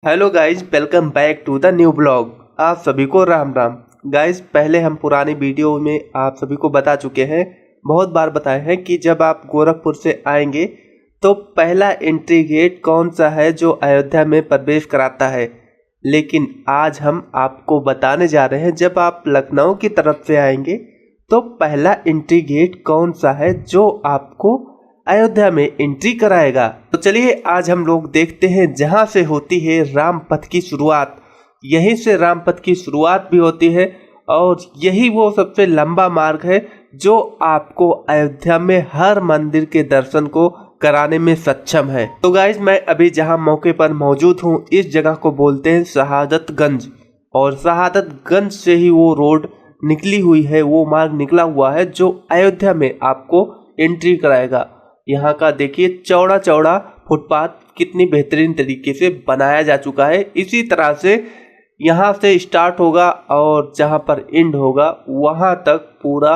Hello guys, welcome back to the new blog. आप सभी को राम राम। गाइज, पहले हम पुरानी वीडियो में आप सभी को बता चुके हैं, बहुत बार बताए हैं कि जब आप गोरखपुर से आएंगे तो पहला एंट्री गेट कौन सा है जो अयोध्या में प्रवेश कराता है। लेकिन आज हम आपको बताने जा रहे हैं, जब आप लखनऊ की तरफ से आएंगे तो पहला एंट्री गेट कौन सा है जो आपको अयोध्या में एंट्री कराएगा। तो चलिए आज हम लोग देखते हैं जहां से होती है राम पथ की शुरुआत। यहीं से राम पथ की शुरुआत भी होती है और यही वो सबसे लंबा मार्ग है जो आपको अयोध्या में हर मंदिर के दर्शन को कराने में सक्षम है। तो गाइज, मैं अभी जहां मौके पर मौजूद हूं, इस जगह को बोलते हैं शहादतगंज, और शहादतगंज से ही वो रोड निकली हुई है, वो मार्ग निकला हुआ है जो अयोध्या में आपको एंट्री कराएगा। यहाँ का देखिए चौड़ा चौड़ा फुटपाथ कितनी बेहतरीन तरीके से बनाया जा चुका है। इसी तरह से यहाँ से स्टार्ट होगा और जहाँ पर एंड होगा वहाँ तक पूरा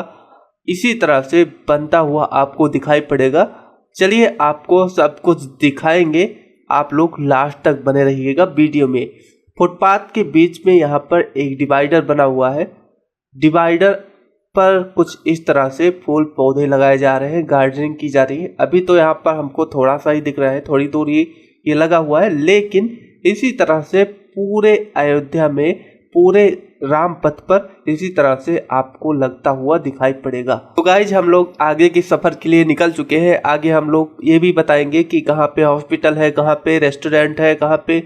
इसी तरह से बनता हुआ आपको दिखाई पड़ेगा। चलिए आपको सब कुछ दिखाएंगे, आप लोग लास्ट तक बने रहिएगा वीडियो में। फुटपाथ के बीच में यहाँ पर एक डिवाइडर बना हुआ है। डिवाइडर पर कुछ इस तरह से फूल पौधे लगाए जा रहे हैं, गार्डनिंग की जा रही है। अभी तो यहाँ पर हमको थोड़ा सा ही दिख रहा है, थोड़ी दूर ये लगा हुआ है, लेकिन इसी तरह से पूरे अयोध्या में, पूरे राम पथ पर इसी तरह से आपको लगता हुआ दिखाई पड़ेगा। तो गाइज, हम लोग आगे के सफर के लिए निकल चुके हैं। आगे हम लोग ये भी बताएंगे कि कहाँ पे हॉस्पिटल है, कहाँ पे रेस्टोरेंट है, कहाँ पे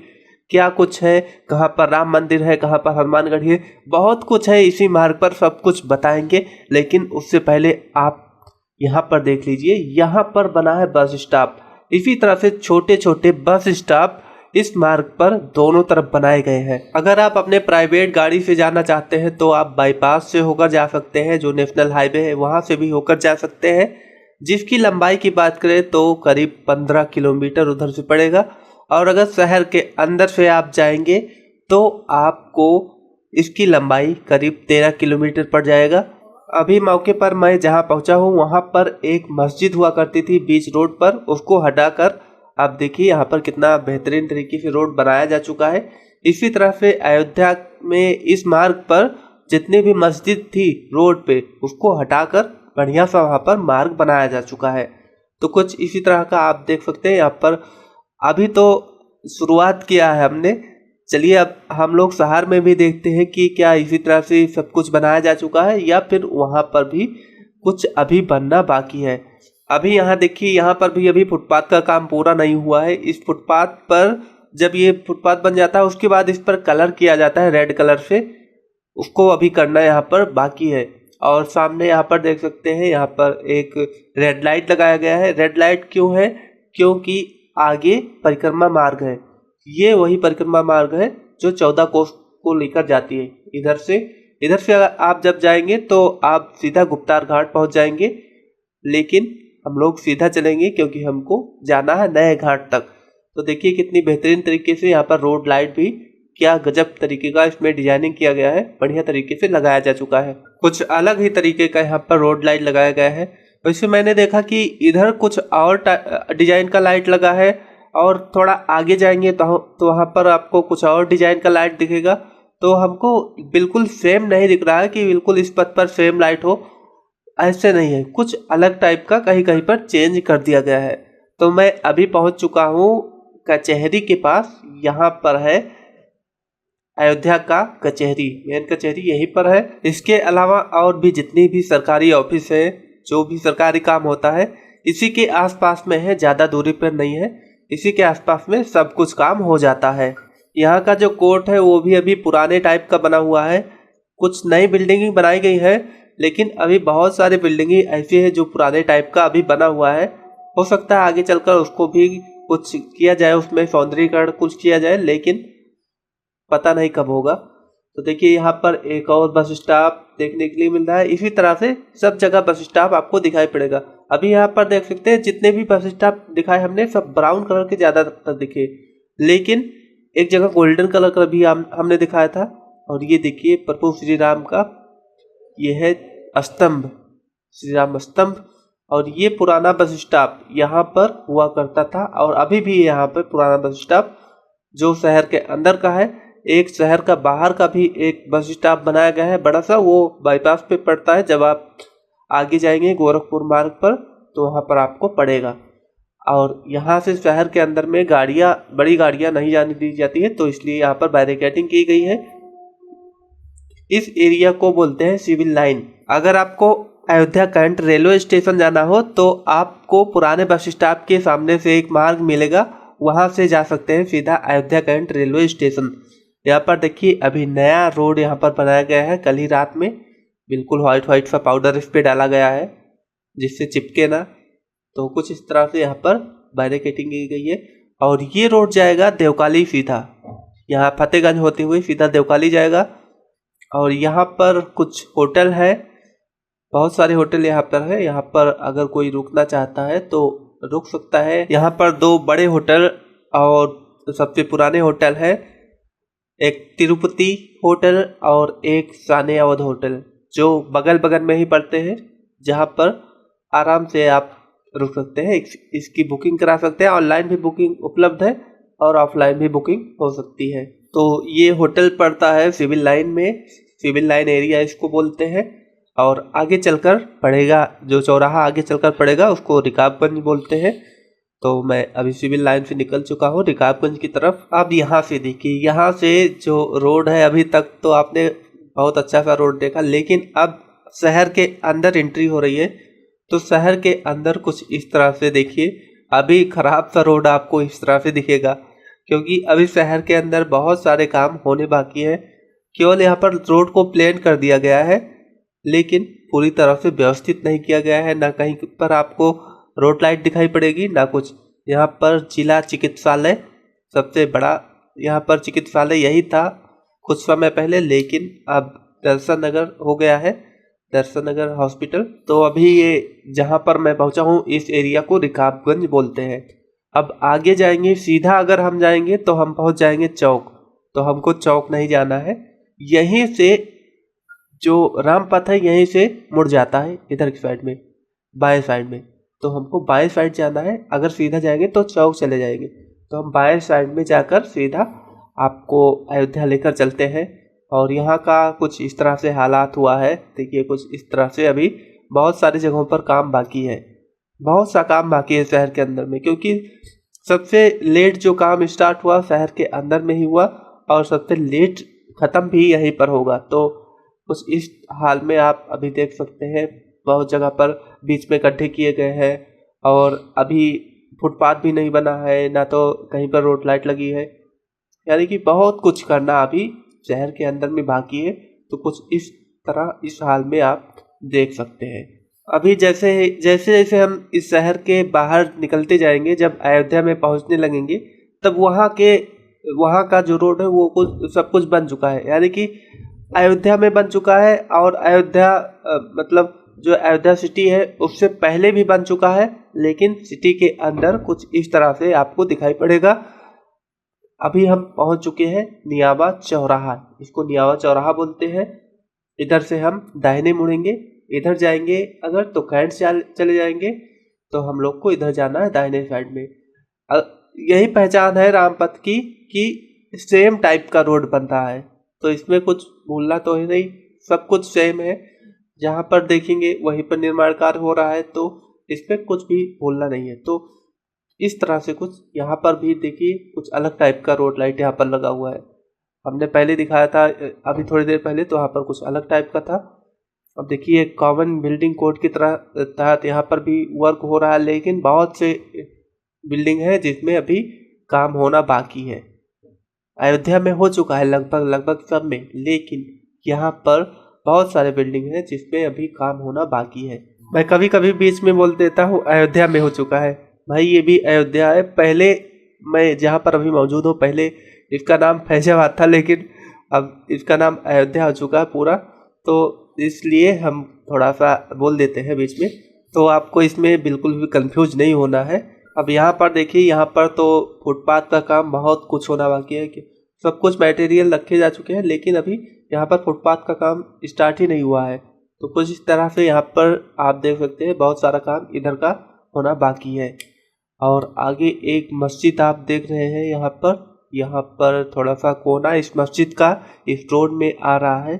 क्या कुछ है, कहाँ पर राम मंदिर है, कहाँ पर हनुमानगढ़ी है, बहुत कुछ है इसी मार्ग पर, सब कुछ बताएंगे। लेकिन उससे पहले आप यहाँ पर देख लीजिए, यहाँ पर बना है बस स्टॉप। इसी तरह से छोटे छोटे बस स्टॉप इस मार्ग पर दोनों तरफ बनाए गए हैं। अगर आप अपने प्राइवेट गाड़ी से जाना चाहते हैं तो आप बाईपास से होकर जा सकते हैं, जो नेशनल हाईवे है वहाँ से भी होकर जा सकते हैं, जिसकी लंबाई की बात करें तो करीब 15 किलोमीटर उधर से पड़ेगा। और अगर शहर के अंदर से आप जाएंगे तो आपको इसकी लंबाई करीब 13 किलोमीटर पड़ जाएगा। अभी मौके पर मैं जहां पहुंचा हूं वहां पर एक मस्जिद हुआ करती थी बीच रोड पर, उसको हटाकर आप देखिए यहाँ पर कितना बेहतरीन तरीके से रोड बनाया जा चुका है। इसी तरह से अयोध्या में इस मार्ग पर जितनी भी मस्जिद थी रोड पे, उसको हटाकर बढ़िया सा वहाँ पर मार्ग बनाया जा चुका है। तो कुछ इसी तरह का आप देख सकते हैं यहाँ पर। अभी तो शुरुआत किया है हमने, चलिए अब हम लोग शहर में भी देखते हैं कि क्या इसी तरह से सब कुछ बनाया जा चुका है या फिर वहाँ पर भी कुछ अभी बनना बाकी है। अभी यहाँ देखिए, यहाँ पर भी अभी फुटपाथ का काम पूरा नहीं हुआ है। इस फुटपाथ पर जब ये फुटपाथ बन जाता है उसके बाद इस पर कलर किया जाता है रेड कलर से, उसको अभी करना यहाँ पर बाकी है। और सामने यहाँ पर देख सकते हैं, यहाँ पर एक रेड लाइट लगाया गया है। रेड लाइट क्यों है? क्योंकि आगे परिक्रमा मार्ग है। ये वही परिक्रमा मार्ग है जो 14 कोस को लेकर जाती है। इधर से अगर आप जब जाएंगे तो आप सीधा गुप्तार घाट पहुंच जाएंगे, लेकिन हम लोग सीधा चलेंगे क्योंकि हमको जाना है नए घाट तक। तो देखिए कितनी बेहतरीन तरीके से यहाँ पर रोड लाइट भी, क्या गजब तरीके का इसमें डिजाइनिंग किया गया है, बढ़िया तरीके से लगाया जा चुका है। कुछ अलग ही तरीके का यहाँ पर रोड लाइट लगाया गया है। वैसे मैंने देखा कि इधर कुछ और डिजाइन का लाइट लगा है, और थोड़ा आगे जाएंगे तो वहाँ पर आपको कुछ और डिजाइन का लाइट दिखेगा। तो हमको बिल्कुल सेम नहीं दिख रहा है कि बिल्कुल इस पथ पर सेम लाइट हो, ऐसे नहीं है, कुछ अलग टाइप का कहीं कहीं पर चेंज कर दिया गया है। तो मैं अभी पहुँच चुका हूँ कचहरी के पास। यहाँ पर है अयोध्या का कचहरी, मेन कचहरी यहीं पर है। इसके अलावा और भी जितनी भी सरकारी ऑफिस है, जो भी सरकारी काम होता है, इसी के आसपास में है, ज़्यादा दूरी पर नहीं है। इसी के आसपास में सब कुछ काम हो जाता है। यहाँ का जो कोर्ट है वो भी अभी पुराने टाइप का बना हुआ है। कुछ नई बिल्डिंग बनाई गई है, लेकिन अभी बहुत सारी बिल्डिंग ऐसी है जो पुराने टाइप का अभी बना हुआ है। हो सकता है आगे चलकर उसको भी कुछ किया जाए, उसमें सौंदर्यीकरण कुछ किया जाए, लेकिन पता नहीं कब होगा। तो देखिए यहाँ पर एक और बस स्टॉप देखने के लिए मिल रहा है। इसी तरह से सब जगह बस स्टॉप आपको दिखाई पड़ेगा। अभी यहाँ पर देख सकते हैं जितने भी बस स्टॉप दिखाए हमने, सब ब्राउन कलर के ज़्यादातर दिखे, लेकिन एक जगह गोल्डन कलर का भी हमने दिखाया था। और ये देखिए प्रभु श्री राम का ये है स्तंभ, श्री राम स्तंभ। और ये पुराना बस स्टॉप यहाँ पर हुआ करता था, और अभी भी यहाँ पर पुराना बस स्टॉप जो शहर के अंदर का है। एक शहर का बाहर का भी एक बस स्टॉप बनाया गया है बड़ा सा, वो बाईपास पे पड़ता है। जब आप आगे जाएंगे गोरखपुर मार्ग पर तो वहाँ पर आपको पड़ेगा। और यहाँ से शहर के अंदर में बड़ी गाड़ियाँ नहीं जाने दी जाती है, तो इसलिए यहाँ पर बैरिकेडिंग की गई है। इस एरिया को बोलते हैं सिविल लाइन। अगर आपको अयोध्या कैंट रेलवे स्टेशन जाना हो तो आपको पुराने बस स्टॉप के सामने से एक मार्ग मिलेगा, वहाँ से जा सकते हैं सीधा अयोध्या कैंट रेलवे स्टेशन। यहाँ पर देखिए अभी नया रोड यहाँ पर बनाया गया है, कल ही रात में बिल्कुल व्हाइट सा पाउडर इस पे डाला गया है जिससे चिपके ना। तो कुछ इस तरह से यहाँ पर बैरिकेडिंग की गई है। और ये रोड जाएगा देवकाली सीधा, यहाँ फतेहगंज होते हुए सीधा देवकाली जाएगा। और यहाँ पर कुछ होटल है, बहुत सारे होटल यहाँ पर है। यहाँ पर अगर कोई रुकना चाहता है तो रुक सकता है। यहाँ पर 2 बड़े होटल और सबसे पुराने होटल है, एक तिरुपति होटल और एक साने अवध होटल, जो बगल बगल में ही पड़ते हैं, जहाँ पर आराम से आप रुक सकते हैं। इसकी बुकिंग करा सकते हैं, ऑनलाइन भी बुकिंग उपलब्ध है और ऑफलाइन भी बुकिंग हो सकती है। तो ये होटल पड़ता है सिविल लाइन में, सिविल लाइन एरिया इसको बोलते हैं। और आगे चलकर पड़ेगा, जो चौराहा आगे चलकर पड़ेगा उसको रिकाबगंज बोलते हैं। तो मैं अभी सिविल लाइन से निकल चुका हूँ रिकाबगंज की तरफ। अब यहाँ से देखिए, यहाँ से जो रोड है, अभी तक तो आपने बहुत अच्छा सा रोड देखा, लेकिन अब शहर के अंदर एंट्री हो रही है। तो शहर के अंदर कुछ इस तरह से देखिए, अभी खराब सा रोड आपको इस तरह से दिखेगा, क्योंकि अभी शहर के अंदर बहुत सारे काम होने बाकी है। केवल यहाँ पर रोड को प्लेन कर दिया गया है, लेकिन पूरी तरह से व्यवस्थित नहीं किया गया है। ना कहीं पर आपको रोड लाइट दिखाई पड़ेगी ना कुछ। यहाँ पर जिला चिकित्सालय सबसे बड़ा, यहाँ पर चिकित्सालय यही था कुछ समय पहले, लेकिन अब दर्शन नगर हो गया है, दर्शन नगर हॉस्पिटल। तो अभी ये जहाँ पर मैं पहुँचा हूँ इस एरिया को रिकाबगंज बोलते हैं। अब आगे जाएंगे सीधा, अगर हम जाएंगे तो हम पहुँच जाएंगे चौक। तो हमको चौक नहीं जाना है, यहीं से जो रामपथ है यहीं से मुड़ जाता है इधर की साइड में, बाएं साइड में। तो हमको बाएं साइड जाना है। अगर सीधा जाएंगे तो चौक चले जाएंगे, तो हम बाएं साइड में जाकर सीधा आपको अयोध्या लेकर चलते हैं। और यहाँ का कुछ इस तरह से हालात हुआ है, देखिए कुछ इस तरह से। अभी बहुत सारी जगहों पर काम बाकी है, बहुत सा काम बाकी है शहर के अंदर में, क्योंकि सबसे लेट जो काम स्टार्ट हुआ शहर के अंदर में ही हुआ और सबसे लेट ख़त्म भी यहीं पर होगा। तो कुछ इस हाल में आप अभी देख सकते हैं, बहुत जगह पर बीच में गड्ढे किए गए हैं और अभी फुटपाथ भी नहीं बना है, ना तो कहीं पर रोड लाइट लगी है। यानी कि बहुत कुछ करना अभी शहर के अंदर में बाकी है। तो कुछ इस तरह इस हाल में आप देख सकते हैं। अभी जैसे जैसे हम इस शहर के बाहर निकलते जाएंगे, जब अयोध्या में पहुंचने लगेंगे, तब वहाँ का जो रोड है वो सब कुछ बन चुका है। यानी कि अयोध्या में बन चुका है, और अयोध्या मतलब जो अयोध्या सिटी है उससे पहले भी बन चुका है, लेकिन सिटी के अंदर कुछ इस तरह से आपको दिखाई पड़ेगा। अभी हम पहुंच चुके हैं नियावा चौराहा, इसको नियावा चौराहा बोलते हैं। इधर से हम दाहिने मुड़ेंगे, इधर जाएंगे अगर तो कैंट चले जाएंगे, तो हम लोग को इधर जाना है दाहिने साइड में। यही पहचान है रामपथ की कि सेम टाइप का रोड बन रहा है, तो इसमें कुछ भूलना तो है नहीं, सब कुछ सेम है। जहाँ पर देखेंगे वहीं पर निर्माण कार्य हो रहा है, तो इसमें कुछ भी भूलना नहीं है। तो इस तरह से कुछ यहाँ पर भी देखिए, कुछ अलग टाइप का रोड लाइट यहाँ पर लगा हुआ है। हमने पहले दिखाया था अभी थोड़ी देर पहले, तो यहाँ पर कुछ अलग टाइप का था। अब देखिए कॉमन बिल्डिंग कोड की तरह तहत यहाँ पर भी वर्क हो रहा है, लेकिन बहुत से बिल्डिंग है जिसमें अभी काम होना बाकी है। अयोध्या में हो चुका है लगभग सब में, लेकिन यहाँ पर बहुत सारे बिल्डिंग हैं जिसमें अभी काम होना बाकी है। मैं कभी कभी बीच में बोल देता हूँ अयोध्या में हो चुका है, भाई ये भी अयोध्या है। पहले मैं जहाँ पर अभी मौजूद हूँ, पहले इसका नाम फैजाबाद था, लेकिन अब इसका नाम अयोध्या हो चुका है पूरा, तो इसलिए हम थोड़ा सा बोल देते हैं बीच में, तो आपको इसमें बिल्कुल भी कंफ्यूज नहीं होना है। अब यहाँ पर देखिए, यहाँ पर तो फुटपाथ का काम बहुत कुछ होना बाकी है, कि सब कुछ मटेरियल रखे जा चुके हैं, लेकिन अभी यहाँ पर फुटपाथ का काम स्टार्ट ही नहीं हुआ है। तो कुछ इस तरह से यहाँ पर आप देख सकते हैं बहुत सारा काम इधर का होना बाकी है। और आगे एक मस्जिद आप देख रहे हैं यहाँ पर, यहाँ पर थोड़ा सा कोना इस मस्जिद का इस रोड में आ रहा है।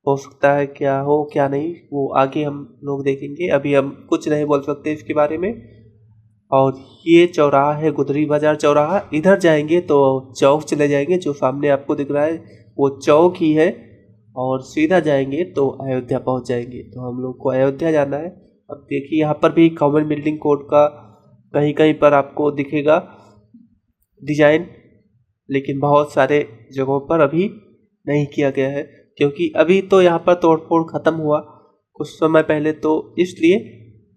हो सकता है क्या हो क्या नहीं वो आगे हम लोग देखेंगे, अभी हम कुछ नहीं बोल सकते इसके बारे में। और ये चौराहा है गुदरी बाजार चौराहा। इधर जाएंगे तो चौक चले जाएंगे, जो सामने आपको दिख रहा है वो चौक ही है। और सीधा जाएंगे तो अयोध्या पहुंच जाएंगे। तो हम लोग को अयोध्या जाना है। अब देखिए यहाँ पर भी कॉमन बिल्डिंग कोड का कहीं कहीं पर आपको दिखेगा डिजाइन, लेकिन बहुत सारे जगहों पर अभी नहीं किया गया है, क्योंकि अभी तो यहाँ पर तोड़फोड़ ख़त्म हुआ कुछ समय पहले, तो इसलिए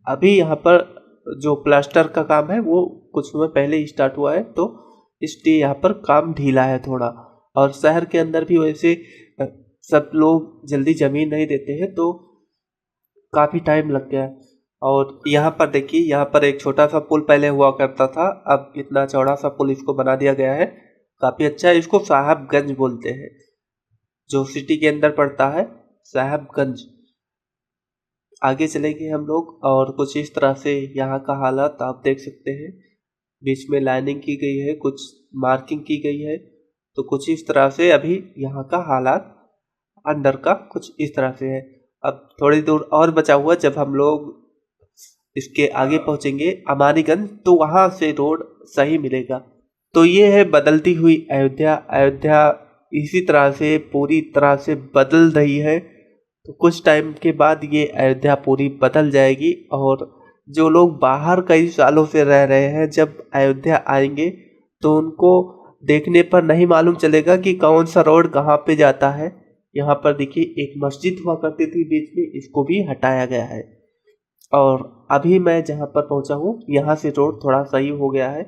अभी यहाँ पर जो प्लास्टर का काम है वो कुछ समय पहले ही स्टार्ट हुआ है, तो इसलिए यहाँ पर काम ढीला है थोड़ा। और शहर के अंदर भी वैसे सब लोग जल्दी ज़मीन नहीं देते हैं, तो काफ़ी टाइम लग गया। और यहाँ पर देखिए, यहाँ पर एक छोटा सा पुल पहले हुआ करता था, अब इतना चौड़ा सा पुल इसको बना दिया गया है, काफ़ी अच्छा है। इसको साहबगंज बोलते हैं, जो सिटी के अंदर पड़ता है साहबगंज। आगे चलेंगे हम लोग और कुछ इस तरह से यहाँ का हालत आप देख सकते हैं। बीच में लाइनिंग की गई है, कुछ मार्किंग की गई है, तो कुछ इस तरह से अभी यहाँ का हालात अंदर का कुछ इस तरह से है। अब थोड़ी दूर और बचा हुआ, जब हम लोग इसके आगे पहुँचेंगे अमानीगंज, तो वहाँ से रोड सही मिलेगा। तो ये है बदलती हुई अयोध्या। अयोध्या इसी तरह से पूरी तरह से बदल रही है, तो कुछ टाइम के बाद ये अयोध्या पूरी बदल जाएगी। और जो लोग बाहर कई सालों से रह रहे हैं, जब अयोध्या आएंगे तो उनको देखने पर नहीं मालूम चलेगा कि कौन सा रोड कहाँ पे जाता है। यहाँ पर देखिए एक मस्जिद हुआ करती थी बीच में, इसको भी हटाया गया है। और अभी मैं जहाँ पर पहुँचा हूँ यहाँ से रोड थोड़ा सही हो गया है।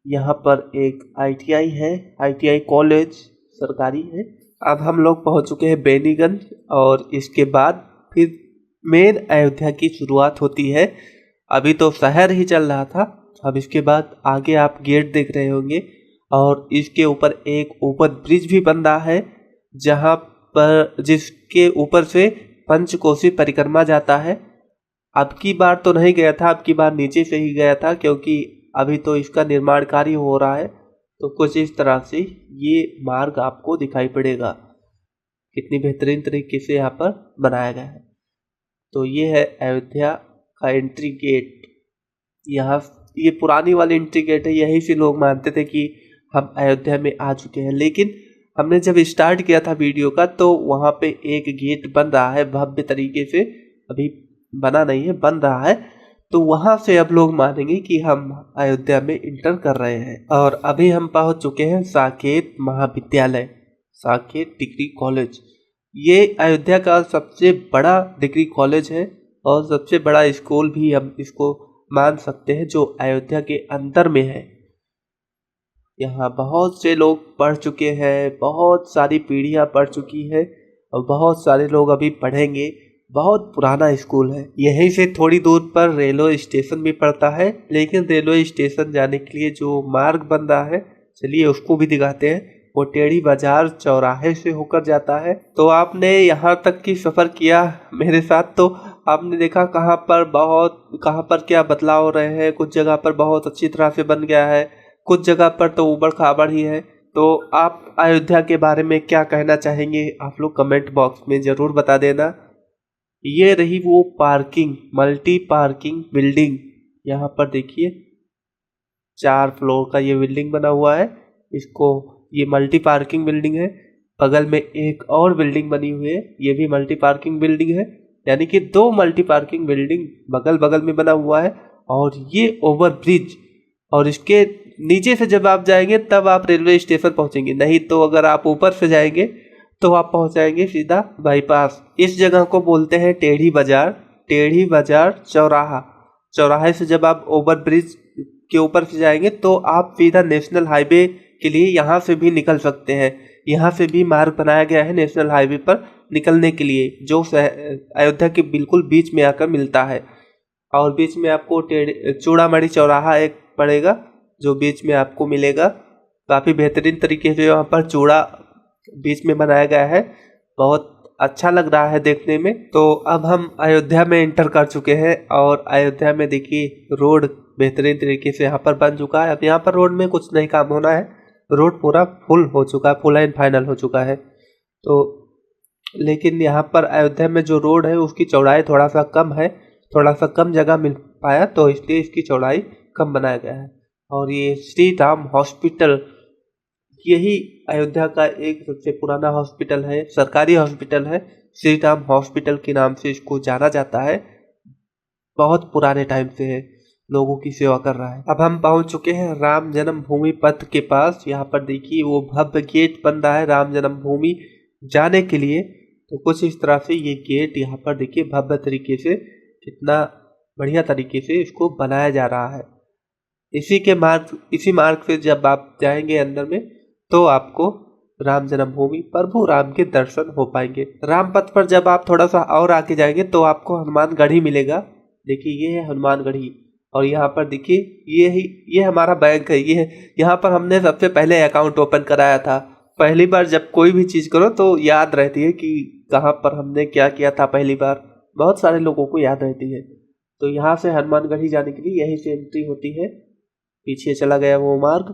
यहाँ पर एक ITI है, ITI कॉलेज सरकारी है। अब हम लोग पहुँच चुके हैं बेनीगंज, और इसके बाद फिर मेन अयोध्या की शुरुआत होती है। अभी तो शहर ही चल रहा था, अब इसके बाद आगे आप गेट देख रहे होंगे, और इसके ऊपर एक ओवर ब्रिज भी बन रहा है, जहाँ पर जिसके ऊपर से पंचकोसी परिक्रमा जाता है। अब की बार तो नहीं गया था, अब की बार नीचे से ही गया था, क्योंकि अभी तो इसका निर्माण कार्य हो रहा है। तो कुछ इस तरह से ये मार्ग आपको दिखाई पड़ेगा, कितनी बेहतरीन तरीके से यहाँ पर बनाया गया है। तो ये है अयोध्या का एंट्री गेट। यहाँ ये पुरानी वाली एंट्री गेट है, यहीं से लोग मानते थे कि हम अयोध्या में आ चुके हैं। लेकिन हमने जब स्टार्ट किया था वीडियो का, तो वहाँ पे एक गेट बन रहा है भव्य तरीके से, अभी बना नहीं है, बन रहा है। तो वहाँ से अब लोग मानेंगे कि हम अयोध्या में इंटर कर रहे हैं। और अभी हम पहुँच चुके हैं साकेत महाविद्यालय, साकेत डिग्री कॉलेज। ये अयोध्या का सबसे बड़ा डिग्री कॉलेज है और सबसे बड़ा स्कूल भी हम इसको मान सकते हैं, जो अयोध्या के अंदर में है। यहाँ बहुत से लोग पढ़ चुके हैं, बहुत सारी पीढ़ियाँ पढ़ चुकी है, और बहुत सारे लोग अभी पढ़ेंगे। बहुत पुराना स्कूल है। यहीं से थोड़ी दूर पर रेलवे स्टेशन भी पड़ता है, लेकिन रेलवे स्टेशन जाने के लिए जो मार्ग बन रहा है, चलिए उसको भी दिखाते हैं। वो टेढ़ी बाजार चौराहे से होकर जाता है। तो आपने यहाँ तक की सफ़र किया मेरे साथ, तो आपने देखा कहाँ पर क्या बदलाव हो रहे हैं। कुछ जगह पर बहुत अच्छी तरह से बन गया है, कुछ जगह पर तो ऊबड़ खाबड़ ही है। तो आप अयोध्या के बारे में क्या कहना चाहेंगे, आप लोग कमेंट बॉक्स में ज़रूर बता देना। ये रही वो पार्किंग, मल्टी पार्किंग बिल्डिंग। यहाँ पर देखिए 4 फ्लोर का ये बिल्डिंग बना हुआ है, इसको ये मल्टी पार्किंग बिल्डिंग है। बगल में एक और बिल्डिंग बनी हुई है, ये भी मल्टी पार्किंग बिल्डिंग है। यानी कि 2 मल्टी पार्किंग बिल्डिंग बगल बगल में बना हुआ है। और ये ओवर ब्रिज, और इसके नीचे से जब आप जाएंगे तब आप रेलवे स्टेशन पहुंचेंगे, नहीं तो अगर आप ऊपर से जाएंगे तो आप पहुंच जाएंगे सीधा बाईपास। इस जगह को बोलते हैं टेढ़ी बाजार, टेढ़ी बाजार चौराहा। चौराहे से जब आप ओवर ब्रिज के ऊपर से जाएंगे तो आप सीधा नेशनल हाईवे के लिए यहाँ से भी निकल सकते हैं। यहाँ से भी मार्ग बनाया गया है नेशनल हाईवे पर निकलने के लिए, जो अयोध्या के बिल्कुल बीच में आकर मिलता है। और बीच में आपको चूड़ामणि चौराहा एक पड़ेगा, जो बीच में आपको मिलेगा। काफ़ी बेहतरीन तरीके से वहाँ पर चूड़ा बीच में बनाया गया है, बहुत अच्छा लग रहा है देखने में। तो अब हम अयोध्या में एंटर कर चुके हैं, और अयोध्या में देखिए रोड बेहतरीन तरीके से यहाँ पर बन चुका है। अब यहाँ पर रोड में कुछ नहीं काम होना है, रोड पूरा फुल हो चुका है, फुल एंड फाइनल हो चुका है। तो लेकिन यहाँ पर अयोध्या में जो रोड है उसकी चौड़ाई थोड़ा सा कम है, थोड़ा सा कम जगह मिल पाया, तो इसलिए इसकी चौड़ाई कम बनाया गया है। और ये श्री राम हॉस्पिटल, यही अयोध्या का एक सबसे पुराना हॉस्पिटल है, सरकारी हॉस्पिटल है। श्री राम हॉस्पिटल के नाम से इसको जाना जाता है, बहुत पुराने टाइम से है, लोगों की सेवा कर रहा है। अब हम पहुंच चुके हैं राम जन्मभूमि पथ के पास। यहाँ पर देखिए वो भव्य गेट बन रहा है राम जन्मभूमि जाने के लिए। तो कुछ इस तरह से ये गेट यहाँ पर देखिए भव्य तरीके से, कितना बढ़िया तरीके से इसको बनाया जा रहा है। इसी मार्ग से जब आप जाएंगे अंदर में तो आपको राम जन्मभूमि प्रभु राम के दर्शन हो पाएंगे। राम पथ पर जब आप थोड़ा सा और आगे जाएंगे तो आपको हनुमानगढ़ी मिलेगा। देखिए ये है हनुमानगढ़ी, और यहाँ पर देखिए ये हमारा बैंक है। ये यहाँ पर हमने सबसे पहले अकाउंट ओपन कराया था। पहली बार जब कोई भी चीज़ करो तो याद रहती है कि कहाँ पर हमने क्या किया था पहली बार, बहुत सारे लोगों को याद रहती है। तो यहाँ से हनुमानगढ़ी जाने के लिए यहीं से एंट्री होती है। पीछे चला गया वो मार्ग।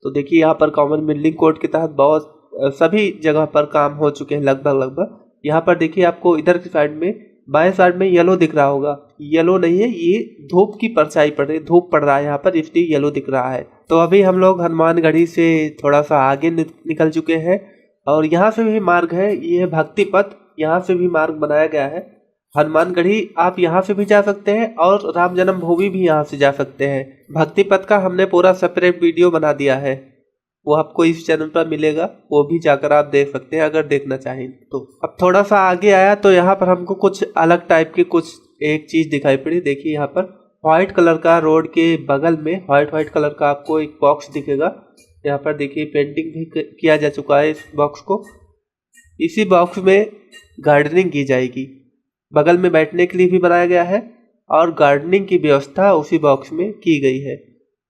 तो देखिए यहाँ पर कॉमन बिल्डिंग कोड के तहत बहुत सभी जगह पर काम हो चुके हैं लगभग। यहाँ पर देखिए आपको इधर की साइड में बाएं साइड में येलो दिख रहा होगा, येलो नहीं है, ये धूप की परछाई पड़ रही है, धूप पड़ रहा है यहाँ पर, इसलिए येलो दिख रहा है। तो अभी हम लोग हनुमानगढ़ी से थोड़ा सा आगे निकल चुके हैं, और यहाँ से भी मार्ग है, ये है भक्ति पथ, यहाँ से भी मार्ग बनाया गया है। हनुमानगढ़ी आप यहाँ से भी जा सकते हैं और राम जन्मभूमि भी यहाँ से जा सकते हैं। भक्ति पथ का हमने पूरा सेपरेट वीडियो बना दिया है, वो आपको इस चैनल पर मिलेगा, वो भी जाकर आप देख सकते हैं अगर देखना चाहें तो। अब थोड़ा सा आगे आया तो यहाँ पर हमको कुछ अलग टाइप की कुछ एक चीज़ दिखाई पड़ी। देखिए यहाँ पर व्हाइट कलर का, रोड के बगल में व्हाइट कलर का आपको एक बॉक्स दिखेगा। यहाँ पर देखिए पेंटिंग भी किया जा चुका है इस बॉक्स को। इसी बॉक्स में गार्डनिंग की जाएगी, बगल में बैठने के लिए भी बनाया गया है और गार्डनिंग की व्यवस्था उसी बॉक्स में की गई है।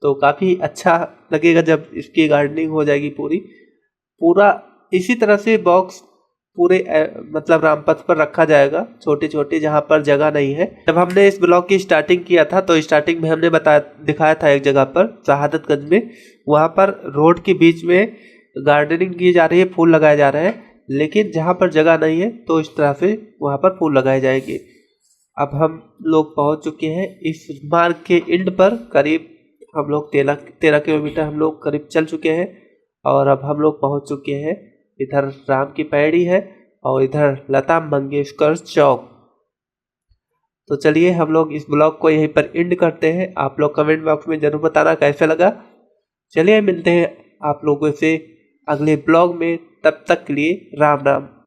तो काफ़ी अच्छा लगेगा जब इसकी गार्डनिंग हो जाएगी पूरा इसी तरह से बॉक्स पूरे मतलब रामपथ पर रखा जाएगा, छोटे छोटे जहाँ पर जगह नहीं है। जब हमने इस ब्लॉग की स्टार्टिंग किया था तो स्टार्टिंग में हमने दिखाया था एक जगह पर शहादतगंज में, वहाँ पर रोड के बीच में गार्डनिंग की जा रही है, फूल लगाए जा रहे हैं, लेकिन जहाँ पर जगह नहीं है तो इस तरह से वहाँ पर फूल लगाए जाएंगे। अब हम लोग पहुँच चुके हैं इस मार्ग के एंड पर, करीब हम लोग 13 किलोमीटर हम लोग करीब चल चुके हैं, और अब हम लोग पहुंच चुके हैं, इधर राम की पैड़ी है और इधर लता मंगेशकर चौक। तो चलिए हम लोग इस ब्लॉग को यहीं पर एंड करते हैं। आप लोग कमेंट बॉक्स में ज़रूर बताना कैसा लगा। चलिए मिलते हैं आप लोगों से अगले ब्लॉग में, तब तक के लिए राम राम।